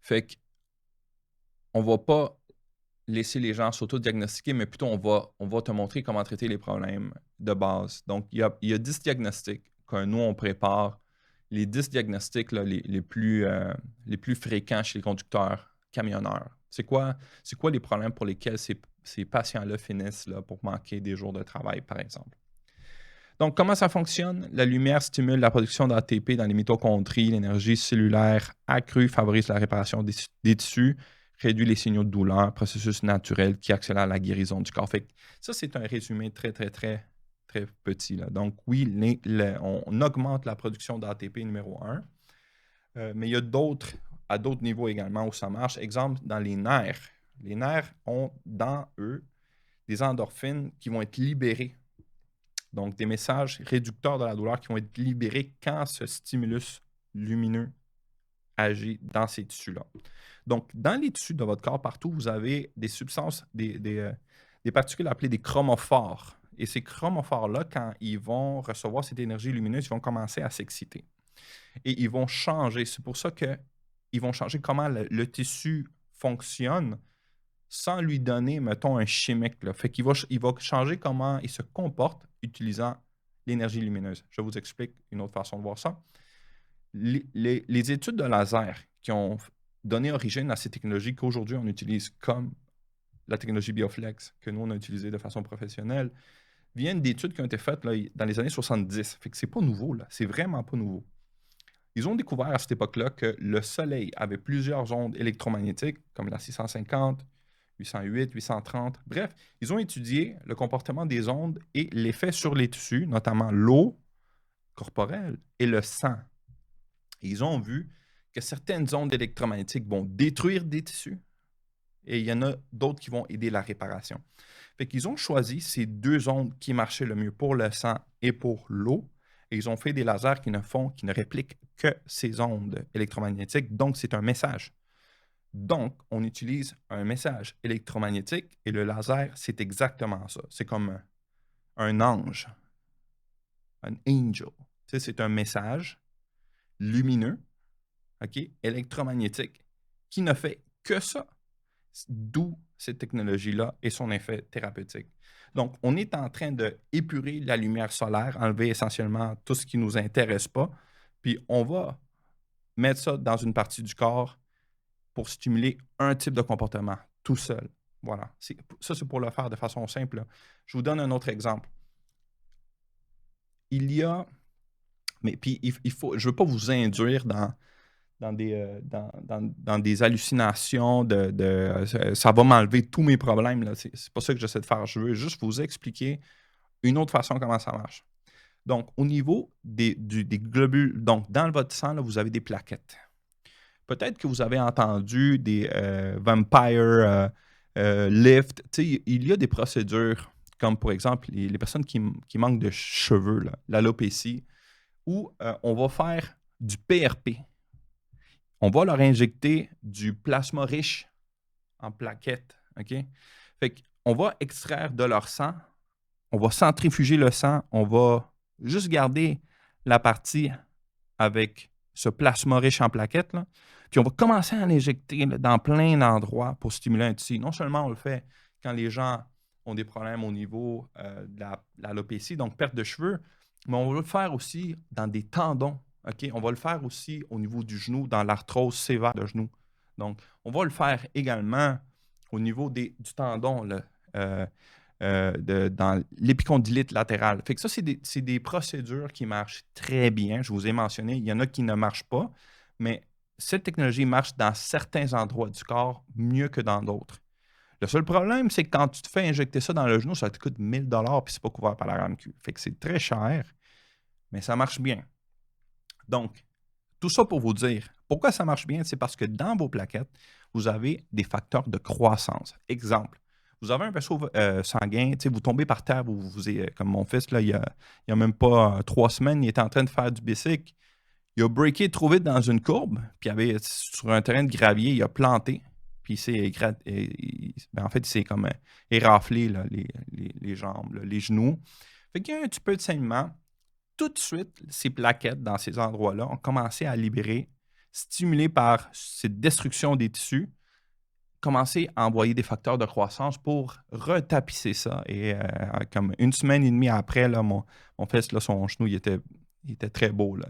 Fait qu'on va pas laisser les gens s'auto-diagnostiquer, mais plutôt on va te montrer comment traiter les problèmes de base. Donc, il y a 10 diagnostics que nous, on prépare. Les 10 diagnostics là, les plus fréquents chez les conducteurs, camionneurs. C'est quoi les problèmes pour lesquels ces patients-là finissent là, pour manquer des jours de travail, par exemple? Donc, comment ça fonctionne? La lumière stimule la production d'ATP dans les mitochondries. L'énergie cellulaire accrue favorise la réparation des tissus, réduit les signaux de douleur, processus naturel qui accélère la guérison du corps. Fait que ça, c'est un résumé très, très, très, très petit, là. Donc, oui, on augmente la production d'ATP numéro un, mais il y a à d'autres niveaux également où ça marche. Exemple, dans les nerfs. Les nerfs ont dans eux des endorphines qui vont être libérées, donc, des messages réducteurs de la douleur qui vont être libérés quand ce stimulus lumineux agit dans ces tissus-là. Donc, dans les tissus de votre corps, partout, vous avez des substances, des particules appelées des chromophores. Et ces chromophores-là, quand ils vont recevoir cette énergie lumineuse, ils vont commencer à s'exciter. Et ils vont changer. C'est pour ça qu'ils vont changer comment le tissu fonctionne sans lui donner, mettons, un chimique, là. Fait qu'il va changer comment il se comporte utilisant l'énergie lumineuse. Je vous explique une autre façon de voir ça. Les études de laser qui ont donné origine à ces technologies qu'aujourd'hui on utilise comme la technologie Bioflex, que nous on a utilisée de façon professionnelle, viennent d'études qui ont été faites là, dans les années 70. Fait que c'est pas nouveau, là. C'est vraiment pas nouveau. Ils ont découvert à cette époque-là que le Soleil avait plusieurs ondes électromagnétiques, comme la 650, 808, 830. Bref, ils ont étudié le comportement des ondes et l'effet sur les tissus, notamment l'eau corporelle et le sang. Et ils ont vu que certaines ondes électromagnétiques vont détruire des tissus et il y en a d'autres qui vont aider la réparation. Fait qu'ils ont choisi ces deux ondes qui marchaient le mieux pour le sang et pour l'eau. Et ils ont fait des lasers qui ne répliquent que ces ondes électromagnétiques. Donc, c'est un message. Donc, on utilise un message électromagnétique et le laser, c'est exactement ça. C'est comme un ange, un angel. Tu sais, c'est un message lumineux, OK, électromagnétique, qui ne fait que ça. D'où cette technologie-là et son effet thérapeutique. Donc, on est en train d'épurer la lumière solaire, enlever essentiellement tout ce qui ne nous intéresse pas, puis on va mettre ça dans une partie du corps pour stimuler un type de comportement, tout seul. Voilà. Ça, c'est pour le faire de façon simple, là. Je vous donne un autre exemple. Il y a, mais puis il faut, je ne veux pas vous induire dans des hallucinations ça va m'enlever tous mes problèmes, là. C'est pas ça que j'essaie de faire. Je veux juste vous expliquer une autre façon comment ça marche. Donc, au niveau des globules, donc dans votre sang, là, vous avez des plaquettes. Peut-être que vous avez entendu des vampire lift. Tu sais, il y a des procédures, comme par exemple les personnes qui manquent de cheveux, là, l'alopécie, où on va faire du PRP. On va leur injecter du plasma riche en plaquettes. OK? Fait qu'on va extraire de leur sang, on va centrifuger le sang, on va juste garder la partie avec ce plasma riche en plaquettes, là, puis on va commencer à l'injecter là, dans plein d'endroits pour stimuler un tissu. Non seulement on le fait quand les gens ont des problèmes au niveau de l'alopécie, donc perte de cheveux, mais on va le faire aussi dans des tendons. OK? On va le faire aussi au niveau du genou, dans l'arthrose sévère de genou. Donc, on va le faire également au niveau du tendon, là, dans l'épicondylite latérale. Fait que ça, c'est des procédures qui marchent très bien. Je vous ai mentionné, il y en a qui ne marchent pas, mais cette technologie marche dans certains endroits du corps mieux que dans d'autres. Le seul problème, c'est que quand tu te fais injecter ça dans le genou, ça te coûte 1000 $ puis c'est pas couvert par la RAMQ. Fait que c'est très cher, mais ça marche bien. Donc, tout ça pour vous dire, pourquoi ça marche bien, c'est parce que dans vos plaquettes, vous avez des facteurs de croissance. Exemple, vous avez un vaisseau sanguin, vous tombez par terre, comme mon fils, là, il y a même pas 3 semaines, il était en train de faire du bicycle. Il a breaké trop vite dans une courbe, puis il avait, sur un terrain de gravier, il a planté, puis en fait, il s'est comme éraflé là, les jambes, là, les genoux. Fait qu'il y a un petit peu de saignement. Tout de suite, ces plaquettes dans ces endroits-là ont commencé à libérer stimulé par cette destruction des tissus, commencer à envoyer des facteurs de croissance pour retapisser ça. Et comme une semaine et demie après, là, mon fils, là, son genou, il était très beau. Là.